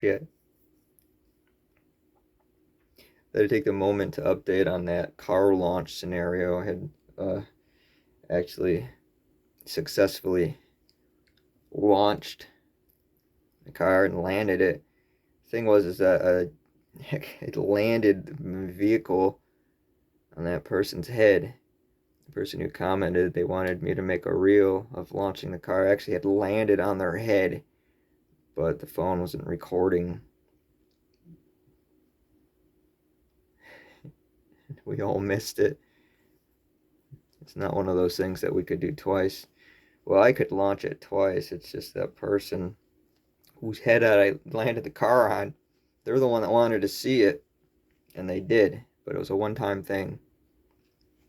Yeah. I'd take the moment to update on that car launch scenario. I had actually successfully launched the car and landed it. Thing was is that it landed the vehicle on that person's head. The person who commented they wanted me to make a reel of launching the car actually had landed on their head, but the phone wasn't recording. We all missed it. It's not one of those things that we could do twice. Well, I could launch it twice. It's just that person whose head I landed the car on, they're the one that wanted to see it, and they did. But it was a one-time thing.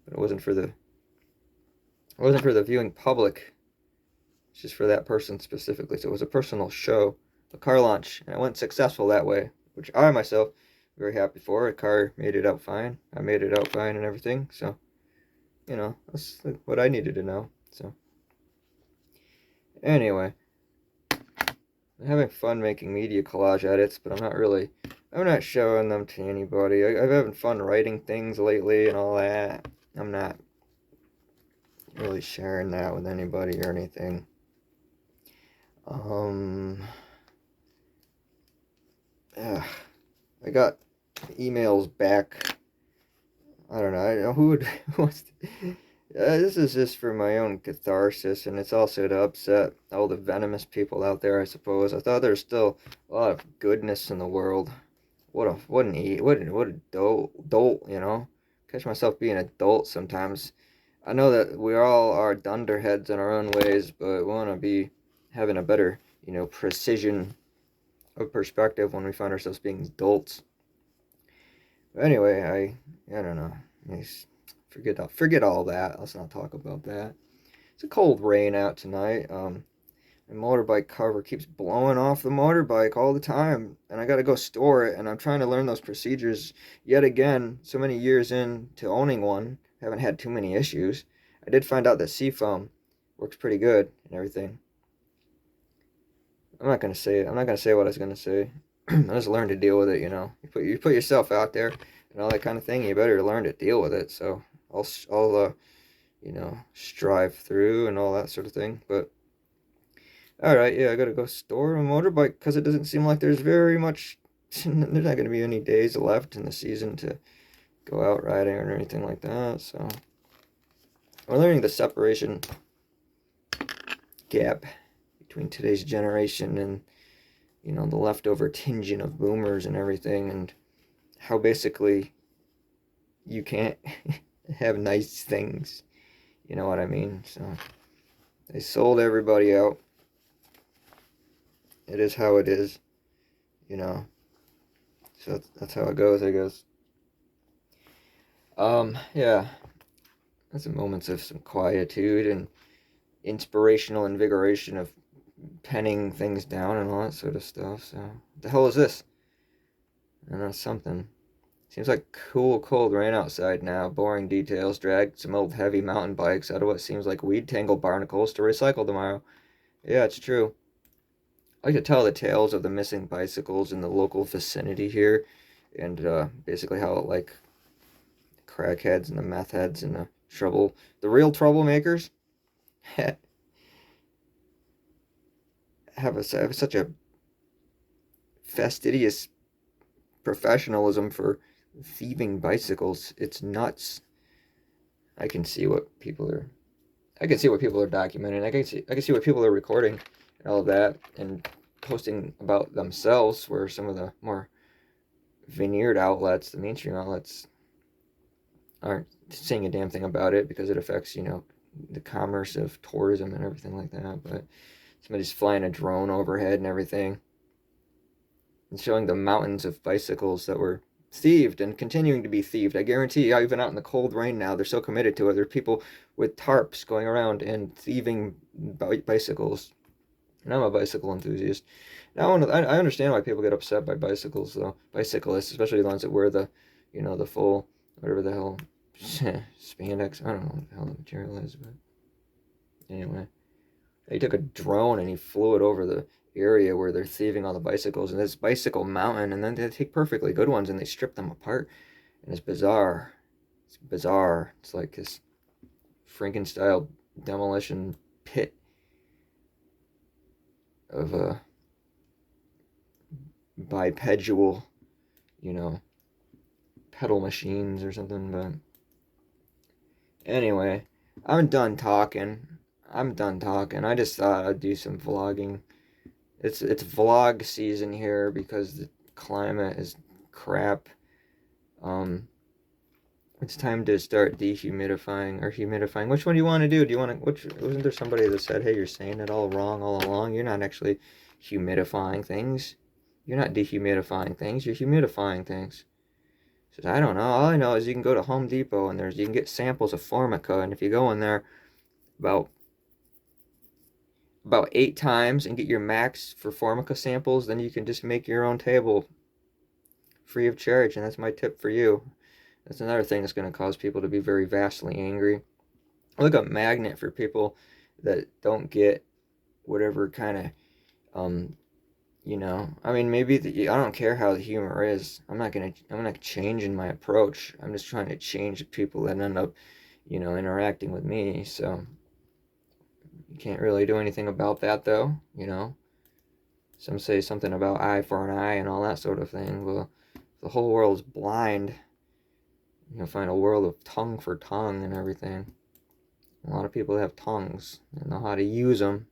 But it wasn't for the viewing public. It's just for that person specifically. So it was a personal show, a car launch, and it went successful that way, which I myself very happy for. The car made it out fine. I made it out fine and everything. So that's what I needed to know. So anyway, I'm having fun making media collage edits, but I'm not showing them to anybody. I'm having fun writing things lately and all that. I'm not really sharing that with anybody or anything. Yeah, I got emails back. I don't know. I don't know who would. Who wants to, this is just for my own catharsis, and it's also to upset all the venomous people out there, I suppose. I thought there's still a lot of goodness in the world. What a dolt. Catch myself being a dolt sometimes. I know that we all are dunderheads in our own ways, but we want to be having a better, precision of perspective when we find ourselves being dolts. But anyway, I don't know. Forget all that. Let's not talk about that. It's a cold rain out tonight. My motorbike cover keeps blowing off the motorbike all the time, and I gotta go store it. And I'm trying to learn those procedures yet again. So many years into owning one, haven't had too many issues. I did find out that seafoam works pretty good and everything. I'm not gonna say it. I'm not gonna say what I was gonna say. I just learn to deal with it. You put yourself out there and all that kind of thing. You better learn to deal with it. So I'll strive through and all that sort of thing. But all right, yeah, I gotta go store a motorbike because it doesn't seem like there's very much. There's not gonna be any days left in the season to go out riding or anything like that. So we're learning the separation gap between today's generation and the leftover tinging of boomers and everything, and how basically you can't have nice things. You know what I mean? So they sold everybody out. It is how it is, you know. So that's how it goes, I guess. Yeah. That's some moments of some quietude and inspirational invigoration of penning things down and all that sort of stuff. So, what the hell is this? And that's something. Seems like cool, cold rain outside now. Boring details. Dragged some old heavy mountain bikes out of what seems like weed tangle barnacles to recycle tomorrow. Yeah, it's true. I like to tell the tales of the missing bicycles in the local vicinity here, and basically how like crackheads and the meth heads and the real troublemakers, have such a fastidious professionalism for thieving bicycles. It's nuts. I can see what people are. I can see what people are documenting. I can see what people are recording and all of that and posting about themselves. Where some of the more veneered outlets, the mainstream outlets, aren't saying a damn thing about it because it affects the commerce of tourism and everything like that. But somebody's flying a drone overhead and everything and showing the mountains of bicycles that were thieved and continuing to be thieved. I guarantee you, even out in the cold rain now, they're so committed to it. There are people with tarps going around and thieving bicycles. And I'm a bicycle enthusiast. Now I understand why people get upset by bicycles, though. Bicyclists, especially the ones that wear the full, whatever the hell, spandex. I don't know what the hell the material is, but anyway. He took a drone and he flew it over the area where they're thieving all the bicycles, and this bicycle mountain, and then they take perfectly good ones and they strip them apart, and it's bizarre. It's bizarre. It's like this Frankenstein demolition pit of a bipedal, you know, pedal machines or something. But anyway, I'm done talking. I just thought I'd do some vlogging. It's vlog season here because the climate is crap. It's time to start dehumidifying or humidifying. Which one do you want to do? Do you want to? Which wasn't there somebody that said, "Hey, you're saying it all wrong all along. You're not actually humidifying things. You're not dehumidifying things. You're humidifying things." Says, I don't know. All I know is you can go to Home Depot and you can get samples of Formica, and if you go in there about 8 times and get your max for Formica samples, then you can just make your own table free of charge. And that's my tip for you. That's another thing that's going to cause people to be very vastly angry. Look up magnet for people that don't get whatever kind of I mean, maybe I don't care how the humor is. I'm not changing my approach. I'm just trying to change the people that end up, interacting with me. So you can't really do anything about that, though. Some say something about eye for an eye and all that sort of thing. Well, the whole world's blind. You'll find a world of tongue for tongue and everything. A lot of people have tongues and know how to use them.